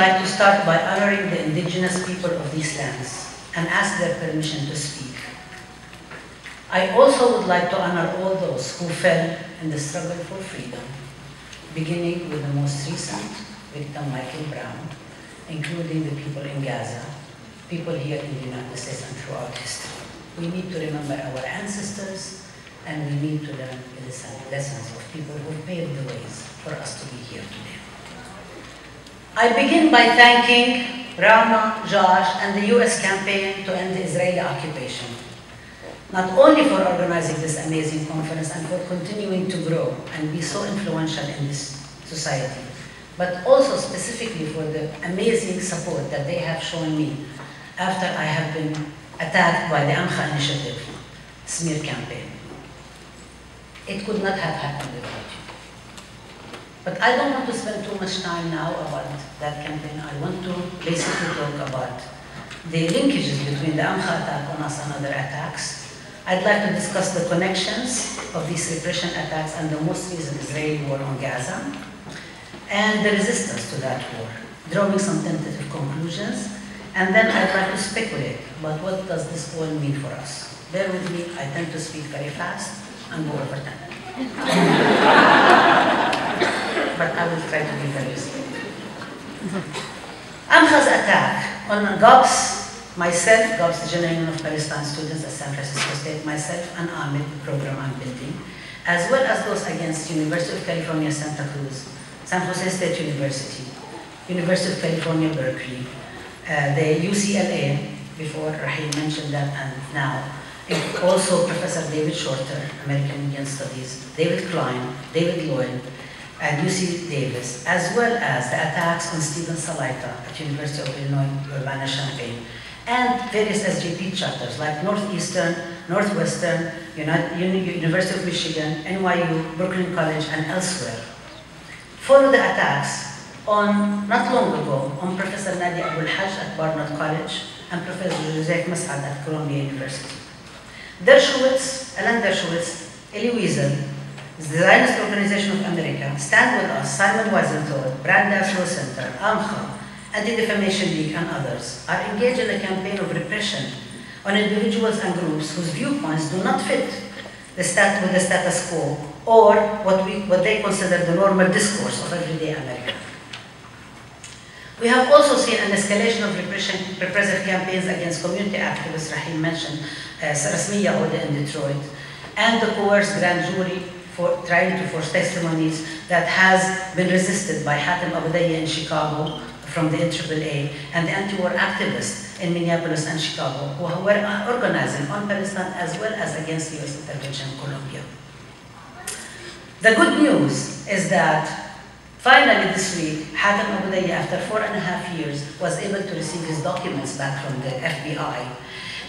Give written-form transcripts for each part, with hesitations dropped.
like to start by honoring the indigenous people of these lands and ask their permission to speak. I also would like to honor all those who fell in the struggle for freedom, beginning with the most recent victim, Michael Brown, including the people in Gaza, people here in the United States and throughout history. We need to remember our ancestors, and we need to learn the lessons of people who paved the ways for us to be here today. I begin by thanking Rama, Josh, and the US campaign to end the Israeli occupation, not only for organizing this amazing conference and for continuing to grow and be so influential in this society, but also specifically for the amazing support that they have shown me after I have been attacked by the Amcha initiative smear campaign. It could not have happened without you. But I don't want to spend too much time now about that campaign. I want to basically talk about the linkages between the Amcha attack on us and other attacks. I'd like to discuss the connections of these repression attacks and the most recent Israeli war on Gaza, and the resistance to that war, drawing some tentative conclusions, and then I'd like to speculate about what does this all mean for us. Bear with me, I tend to speak very fast and go over time. But I will try to be very slow. Amcha's attack on GOPS, myself, GOPS, the General Union of Palestine Students at San Francisco State, myself and Ahmed, the program I'm building, as well as those against University of California, Santa Cruz, San Jose State University, University of California, Berkeley, the UCLA, before Rahim mentioned that, and now, also Professor David Shorter, American Indian Studies, David Klein, David Lloyd, and UC Davis, as well as the attacks on Stephen Salaita at University of Illinois, Urbana-Champaign, and various SJP chapters like Northeastern, Northwestern, University of Michigan, NYU, Brooklyn College, and elsewhere, follow the attacks on, not long ago, on Professor Nadia Abulhadi at Barnard College and Professor Joseph Mas'ad at Columbia University. Dershowitz, Alan Dershowitz, Elie Wiesel, the Zionist Organization of America, Stand With Us, Simon Wiesenthal, Brand Law Center, Amcha, Anti-Defamation League, and others are engaged in a campaign of repression on individuals and groups whose viewpoints do not fit with the status quo or what they consider the normal discourse of everyday America. We have also seen an escalation of repressive campaigns against community activists, Rahim mentioned, Rasmiya Ode in Detroit, and the coerced grand jury for trying to force testimonies that has been resisted by Hatem Abudaya in Chicago from the NAAA, and the anti-war activists in Minneapolis and Chicago who were organizing on Palestine as well as against US intervention in Colombia. The good news is that finally this week, Hatem Abudaya, after 4.5 years, was able to receive his documents back from the FBI.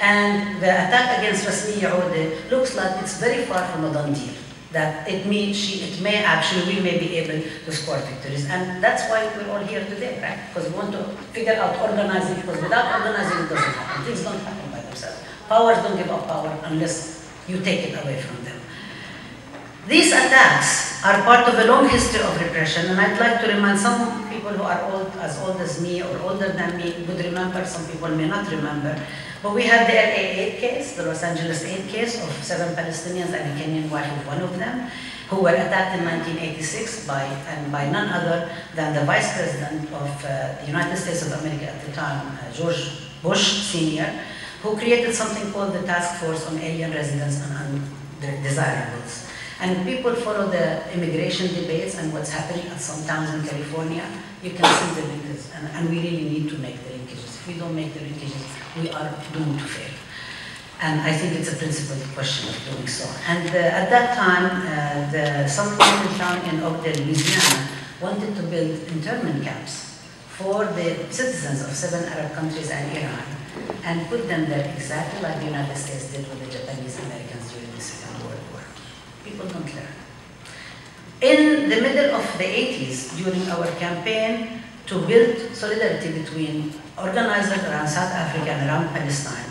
And the attack against Rasmiya Ode looks like it's very far from a done deal. That we may be able to score victories. And that's why we're all here today, right? Because we want to figure out organizing, because without organizing, it doesn't happen. Things don't happen by themselves. Powers don't give up power unless you take it away from them. These attacks are part of a long history of repression, and I'd like to remind some people who are as old as me or older than me would remember, some people may not remember, but we had the LA 8 case, the Los Angeles 8 case of 7 Palestinians and a Kenyan wife of one of them, who were attacked in 1986 by none other than the Vice President of the United States of America at the time, George Bush Sr., who created something called the Task Force on Alien Residents and Undesirables. And people follow the immigration debates and what's happening at some towns in California, you can see the linkages, and we really need to make the linkages. If we don't make the linkages, we are doomed to fail. And I think it's a principled question of doing so. And at that time, some people town in Oakdale, Louisiana, wanted to build internment camps for the citizens of 7 Arab countries and Iran, and put them there exactly like the United States did with the Japanese Americans during the Second World War. People don't learn. In the middle of the 80s, during our campaign to build solidarity between organizers around South Africa and around Palestine,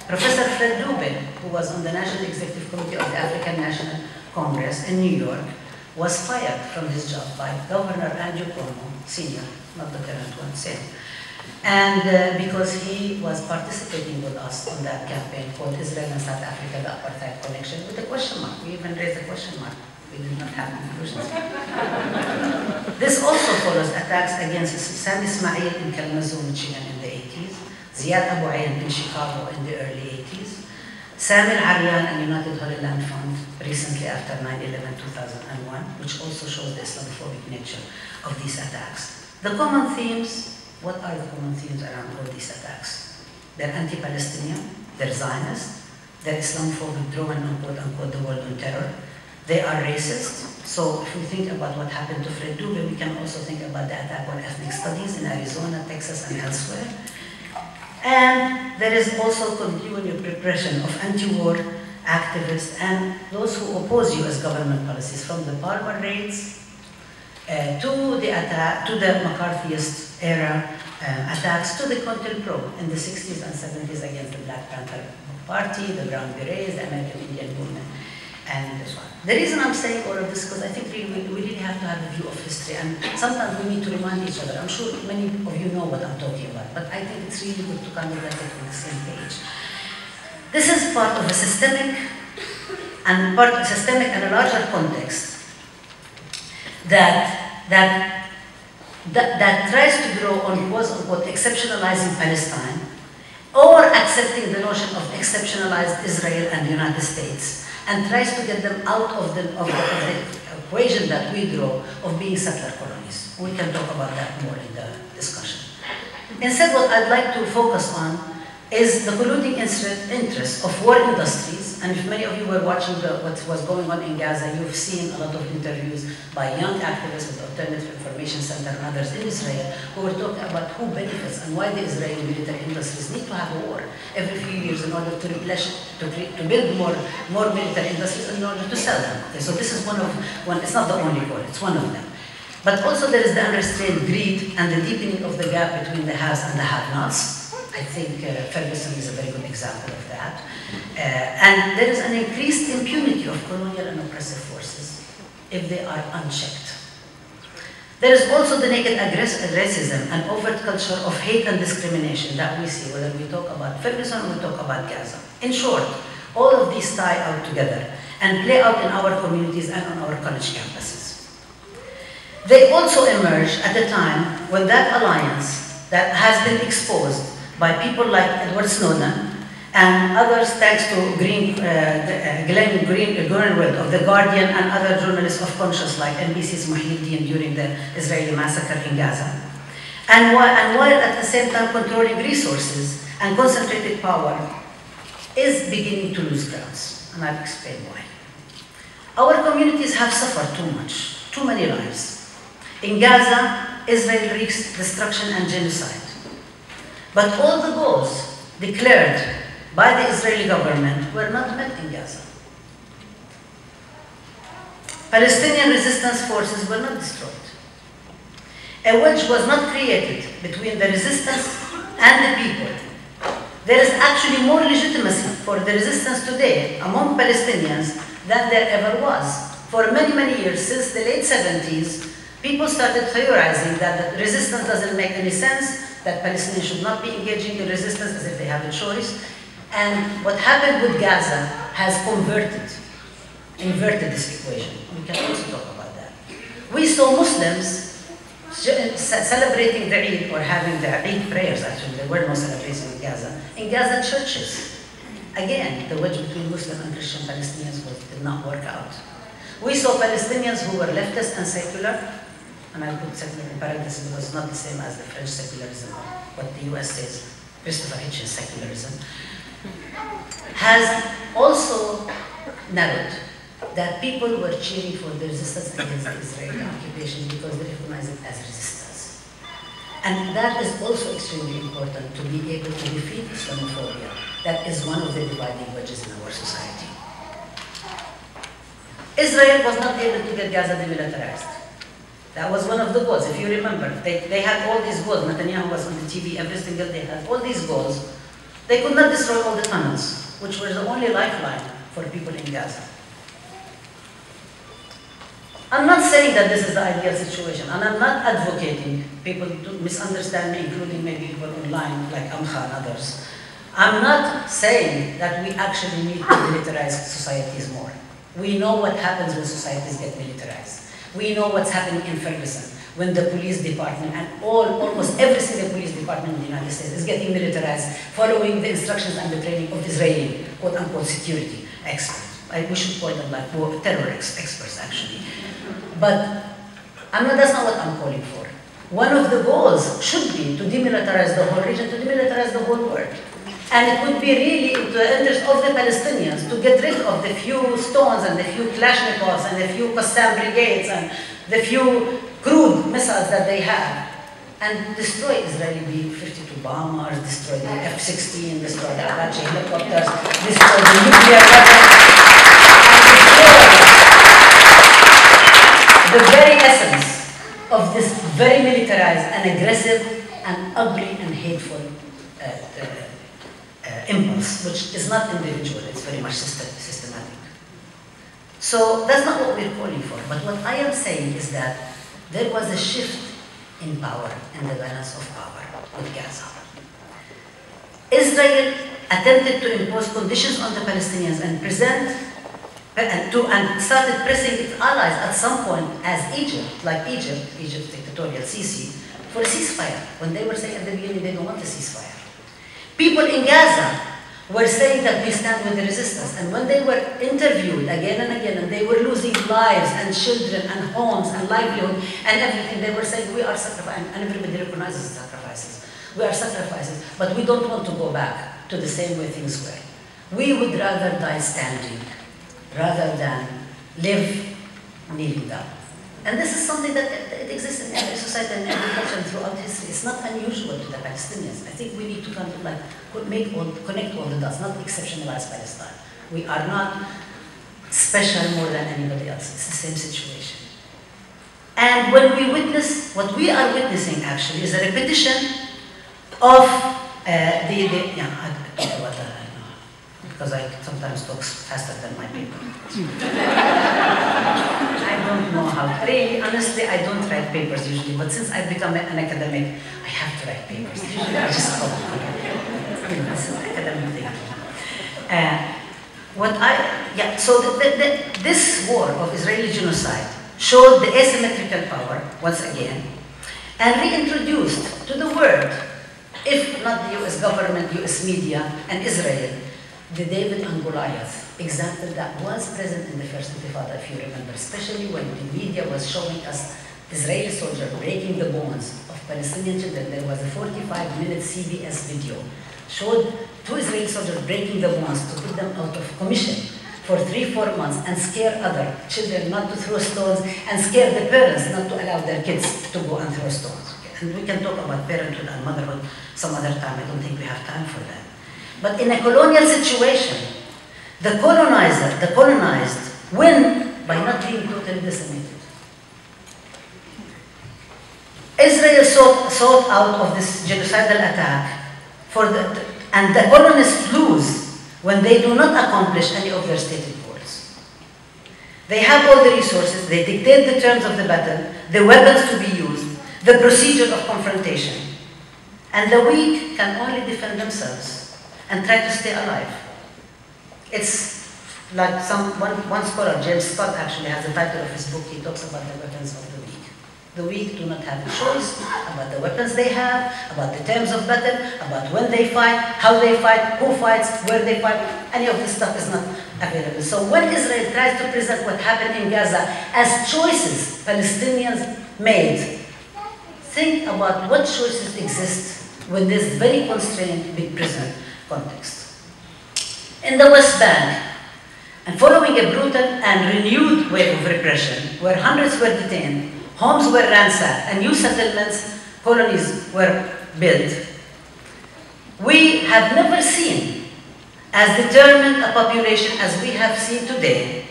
Professor Fred Dubin, who was on the National Executive Committee of the African National Congress in New York, was fired from his job by Governor Andrew Cuomo, Sr., not the current one, same. And because he was participating with us on that campaign called Israel and South Africa, the Apartheid Connection, with a question mark. We even raised a question mark. We did not have conclusions. This also follows attacks against Sam Ismail in Kalamazoo, Michigan in the 80s, Ziad Abu Ayn in Chicago in the early 80s, Sam Al-Aryan and United Holy Land Fund recently after 9/11/2001, which also shows the Islamophobic nature of these attacks. The common themes, what are the common themes around all these attacks? They're anti-Palestinian, they're Zionist, they're Islamophobic, drawing on quote-unquote the world on terror. They are racist. So if we think about what happened to Fred Dubé, we can also think about the attack on ethnic studies in Arizona, Texas, and elsewhere. And there is also continued repression of anti-war activists and those who oppose U.S. government policies, from the Palmer raids to the McCarthyist era attacks, to the COINTELPRO in the 60s and 70s against the Black Panther Party, the Brown Berets, the American Indian Movement, and this one. The reason I'm saying all of this, because I think we really have to have a view of history, and sometimes we need to remind each other. I'm sure many of you know what I'm talking about, but I think it's really good to kind of get on the same page. This is part of a systemic and a larger context that tries to draw on quote-unquote exceptionalizing Palestine or accepting the notion of exceptionalized Israel and the United States, and tries to get them out of the equation that we draw of being settler colonies. We can talk about that more in the discussion. Instead, what I'd like to focus on is the colluding interest of war industries. And if many of you were watching what was going on in Gaza, you've seen a lot of interviews by young activists with Alternative Information Center and others in Israel who were talking about who benefits and why the Israeli military industries need to have a war every few years in order to replenish, to build more military industries in order to sell them. Okay, so this is one, it's not the only goal, it's one of them. But also there is the unrestrained greed and the deepening of the gap between the haves and the have-nots. I think Ferguson is a very good example of that. And there is an increased impunity of colonial and oppressive forces if they are unchecked. There is also the naked racism and overt culture of hate and discrimination that we see, whether we talk about Ferguson or we talk about Gaza. In short, all of these tie out together and play out in our communities and on our college campuses. They also emerge at a time when that alliance that has been exposed by people like Edward Snowden and others, thanks to Glenn Greenwald of The Guardian and other journalists of conscience like NBC's Muhyiddin during the Israeli massacre in Gaza. And while at the same time controlling resources and concentrated power, is beginning to lose grounds. And I'll explain why. Our communities have suffered too much, too many lives. In Gaza, Israel wreaks destruction and genocide. But all the goals declared by the Israeli government were not met in Gaza. Palestinian resistance forces were not destroyed. A wedge was not created between the resistance and the people. There is actually more legitimacy for the resistance today among Palestinians than there ever was. For many, many years, since the late 70s, people started theorizing that the resistance doesn't make any sense, that Palestinians should not be engaging in resistance as if they have a choice. And what happened with Gaza has inverted this equation. We can also talk about that. We saw Muslims celebrating the Eid, or having their Eid prayers, actually, there were no celebrations in Gaza churches. Again, the wedge between Muslim and Christian Palestinians did not work out. We saw Palestinians who were leftist and secular, and I put secular in parentheses because it's not the same as the French secularism, what the US says, Christopher Hitchens secularism, has also narrowed that people were cheering for the resistance against the Israeli occupation because they recognize it as resistance. And that is also extremely important, to be able to defeat Islamophobia. That is one of the dividing wedges in our society. Israel was not able to get Gaza demilitarized. That was one of the goals, if you remember. They had all these goals. Netanyahu was on the TV every single day, had all these goals. They could not destroy all the tunnels, which were the only lifeline for people in Gaza. I'm not saying that this is the ideal situation, and I'm not advocating people to misunderstand me, including maybe people online like Amha and others. I'm not saying that we actually need to militarize societies more. We know what happens when societies get militarized. We know what's happening in Ferguson, when the police department and almost every single police department in the United States is getting militarized, following the instructions and the training of Israeli, quote-unquote, security experts. We should call them like terror experts, actually. But that's not what I'm calling for. One of the goals should be to demilitarize the whole region, to demilitarize the whole world. And it would be really in the interest of the Palestinians to get rid of the few stones and the few Kalashnikovs and the few Qassam brigades and the few crude missiles that they have, and destroy Israeli B-52 bombers, destroy the F-16, destroy the Apache helicopters, destroy the nuclear weapons, and destroy the very essence of this very militarized and aggressive and ugly and hateful impulse, which is not individual, it's very much systematic. So that's not what we're calling for. But what I am saying is that there was a shift in power, in the balance of power with Gaza. Israel attempted to impose conditions on the Palestinians and started pressing its allies at some point, as Egypt's dictatorial Sisi, for a ceasefire, when they were saying at the beginning they don't want a ceasefire. People in Gaza were saying that we stand with the resistance, and when they were interviewed again and again, and they were losing lives and children and homes and livelihood and everything, they were saying we are sacrificing, and everybody recognizes sacrifices. We are sacrifices, but we don't want to go back to the same way things were. We would rather die standing rather than live kneeling down. And this is something that it exists in every society and every culture throughout history. It's not unusual to the Palestinians. I think we need to kind of like connect all the dots, not exceptionalize Palestine. We are not special more than anybody else. It's the same situation. And when we witness, what we are witnessing actually is a repetition of I talk about that, I know, because I sometimes talk faster than my paper. I don't know how. Really, honestly, I don't write papers usually, but since I've become an academic, I have to write papers. Usually I just talk. This is academic thing. So this war of Israeli genocide showed the asymmetrical power once again, and reintroduced to the world, if not the US government, US media, and Israel, the David and Goliath example that was present in the first Intifada, if you remember, especially when the media was showing us Israeli soldiers breaking the bones of Palestinian children. There was a 45-minute CBS video, showed 2 Israeli soldiers breaking the bones to put them out of commission for 3-4 months and scare other children not to throw stones and scare the parents not to allow their kids to go and throw stones. Okay? And we can talk about parenthood and motherhood some other time. I don't think we have time for that. But in a colonial situation, the colonized win by not being totally decimated. Israel sought out of this genocidal attack, and the colonists lose when they do not accomplish any of their stated goals. They have all the resources, they dictate the terms of the battle, the weapons to be used, the procedure of confrontation, and the weak can only defend themselves and try to stay alive. It's like one scholar, James Scott, actually has the title of his book. He talks about the weapons of the weak. The weak do not have a choice about the weapons they have, about the terms of battle, about when they fight, how they fight, who fights, where they fight. Any of this stuff is not available. So when Israel tries to present what happened in Gaza as choices Palestinians made, think about what choices exist with this very constrained big prison context. In the West Bank, and following a brutal and renewed wave of repression, where hundreds were detained, homes were ransacked, and new settlements, colonies were built, we have never seen as determined a population as we have seen today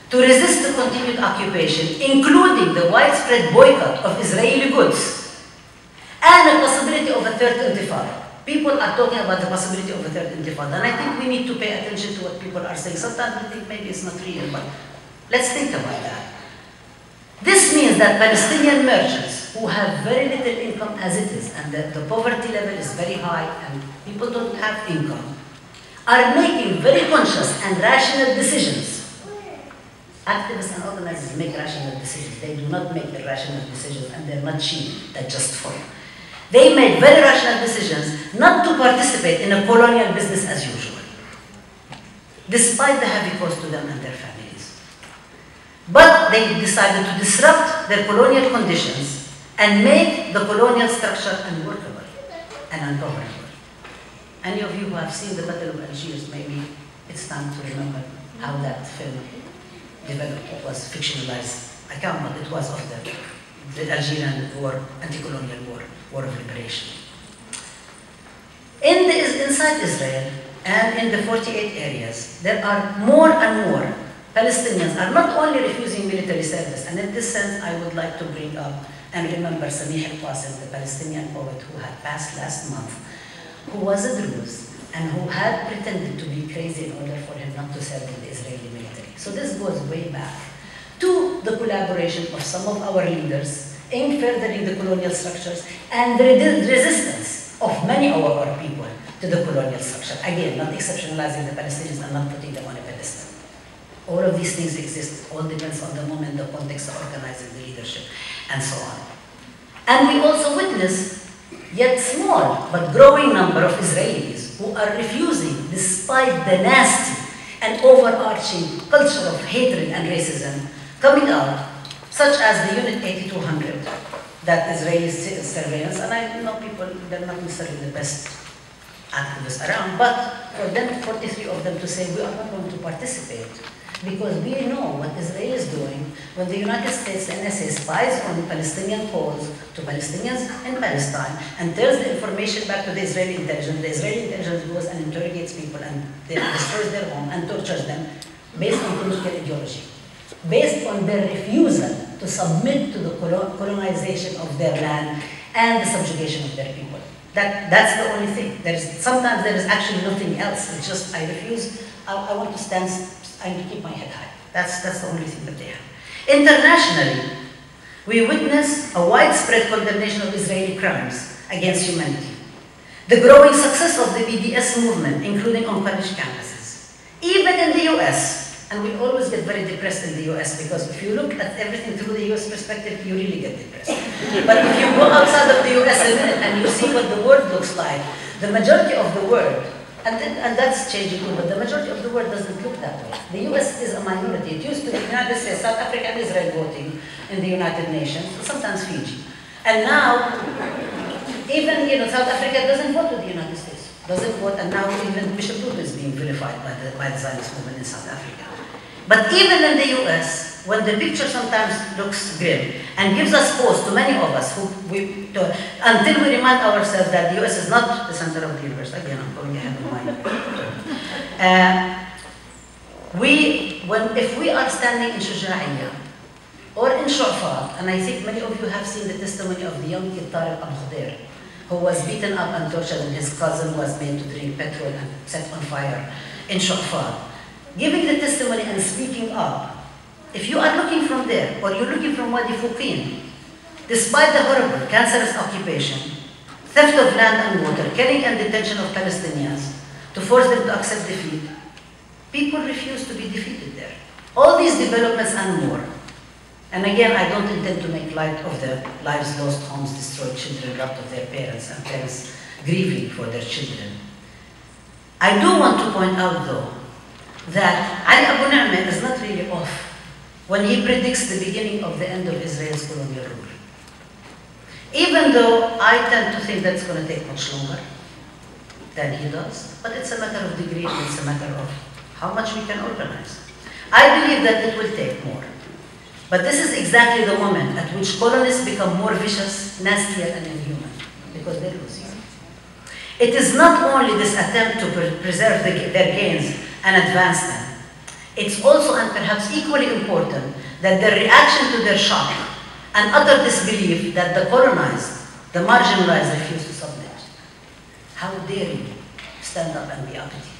to resist the continued occupation, including the widespread boycott of Israeli goods, and the possibility of a third intifada. People are talking about the possibility of a third intifada, and I think we need to pay attention to what people are saying. Sometimes we think maybe it's not real, but let's think about that. that Palestinian merchants who have very little income as it is, and the poverty level is very high and people don't have income, are making very conscious and rational decisions. Activists and organizers make rational decisions. They do not make irrational decisions, and they're not cheap, they're just fun. They made very rational decisions not to participate in a colonial business as usual, despite the heavy cost to them and their families. But they decided to disrupt their colonial conditions and make the colonial structure unworkable and ungovernable. Any of you who have seen the Battle of Algiers, maybe it's time to remember how that film developed. It was fictionalized account, but it was of the Algerian war, anti-colonial war, war of liberation. Inside Israel and in the 48 areas, there are more and more Palestinians are not only refusing military service, and in this sense I would like to bring up and remember Samih al-Qasim, the Palestinian poet who had passed last month, who was a Druze and who had pretended to be crazy in order for him not to serve in the Israeli military. So this goes way back to the collaboration of some of our leaders in furthering the colonial structures and the resistance of many of our people to the colonial structure. Again, not exceptionalizing the Palestinians and not putting them on a pedestal. All of these things exist. All depends on the moment, the context of organizing the leadership, and so on. And we also witness yet small but growing number of Israelis who are refusing, despite the nasty and overarching culture of hatred and racism coming out, such as the Unit 8200, that Israeli surveillance, and I know people, they're not necessarily the best activists around, but for them, 43 of them to say we are not going to participate, because we know what Israel is doing when the United States NSA spies on Palestinian Poles to Palestinians in Palestine and tells the information back to the Israeli intelligence. The Israeli intelligence goes and interrogates people and destroys their home and tortures them based on political ideology, based on their refusal to submit to the colonization of their land and the subjugation of their people. That's the only thing. Sometimes there is actually nothing else. It's just, I refuse, I want to stand, I need to keep my head high. That's the only thing that they have. Internationally, we witness a widespread condemnation of Israeli crimes against humanity. The growing success of the BDS movement, including on college campuses. Even in the US, and we always get very depressed in the US because if you look at everything through the US perspective, you really get depressed. But if you go outside of the US a minute and you see what the world looks like, the majority of the world, and that's changing too, but the majority of the world doesn't look that way. The US is a minority. It used to be the United States, South Africa and Israel voting in the United Nations, sometimes Fiji. And now, even South Africa doesn't vote with the United States, doesn't vote, and now even Bishop Tutu is being vilified by the Zionist movement in South Africa. But even in the US, when the picture sometimes looks grim and gives us pause to many of us until we remind ourselves that the US is not the center of the universe. Again, I'm going ahead of my if we are standing in Shuja'iyya or in Shu'fa, and I think many of you have seen the testimony of the young kid Tariq al-Khudair, who was beaten up and tortured and his cousin was made to drink petrol and set on fire in Shu'fa. Giving the testimony and speaking up, if you are looking from there, or you're looking from Wadi Fuqin, despite the horrible, cancerous occupation, theft of land and water, killing and detention of Palestinians, to force them to accept defeat, people refuse to be defeated there. All these developments and more. And again, I don't intend to make light of the lives lost, homes destroyed, children robbed of their parents, and parents grieving for their children. I do want to point out, though, that Ali Abu Ni'mah is not really off when he predicts the beginning of the end of Israel's colonial rule. Even though I tend to think that's going to take much longer than he does, but it's a matter of degree and it's a matter of how much we can organize. I believe that it will take more. But this is exactly the moment at which colonists become more vicious, nastier, and inhuman, because they're losing. It is not only this attempt to preserve their gains and advance them. It's also, and perhaps equally important, that their reaction to their shock and utter disbelief that the colonized, the marginalized refuse to submit. How dare you stand up and be uppity?